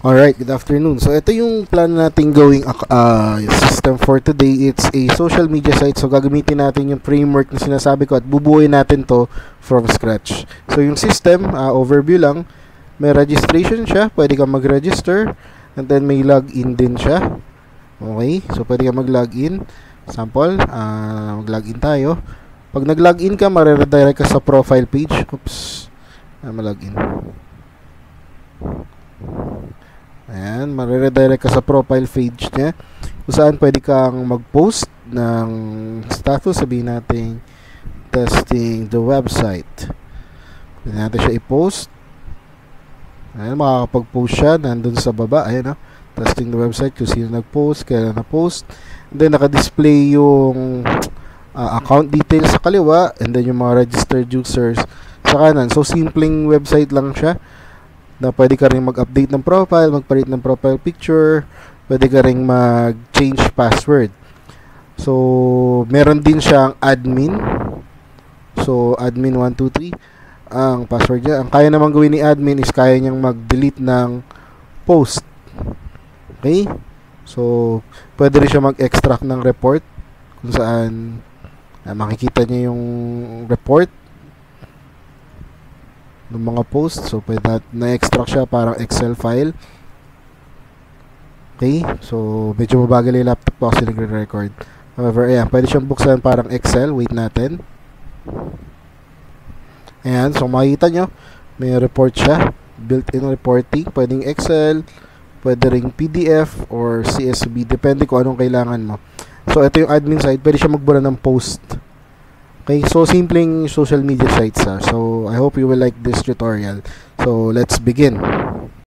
Alright, good afternoon. So, ito yung plan natin gawing system for today. It's a social media site. So, gagamitin natin yung framework na sinasabi ko at bubuuin natin to from scratch. So, yung system, overview lang. May registration siya. Pwede kang mag-register. And then, may login din siya. Okay? So, pwede kang mag-login. Sample, mag-login tayo. Pag nag-login ka, mareredirect ka sa profile page. Oops. Malogin. Ayan, mareredirect ka sa profile page niya kung saan pwede kang mag-post ng status. Sabihin natin testing the website. Pwede natin siya i-post. Ayan, makakapag-post siya nandun sa baba. Ayan, testing the website, kung sino nag-post, kailan na-post. And then naka-display yung account details sa kaliwa, and then yung mga registered users sa kanan. So simpleng website lang siya na pwede ka rin mag-update ng profile, magpalit ng profile picture, pwede ka rin mag-change password. So, meron din siyang admin. So, admin 123 ang password niya. Ang kaya naman gawin ni admin is kaya niyang mag-delete ng post. Okay? So, pwede rin siya mag-extract ng report kung saan makikita niya yung report ng mga post. So, pwede na-extract siya parang Excel file. Okay? So, medyo mabagal yung laptop ko kasi nagre-record. However, ayan, pwede siyang buksan parang Excel. Wait natin. Ayan, so makikita nyo, may report siya. Built-in reporting. Pwedeng Excel, pwede ring PDF or CSV. Depende kung anong kailangan mo. So, ito yung admin site. Pwede siya magbura ng post. Okay, so simpleng social media sites. So I hope you will like this tutorial. So let's begin.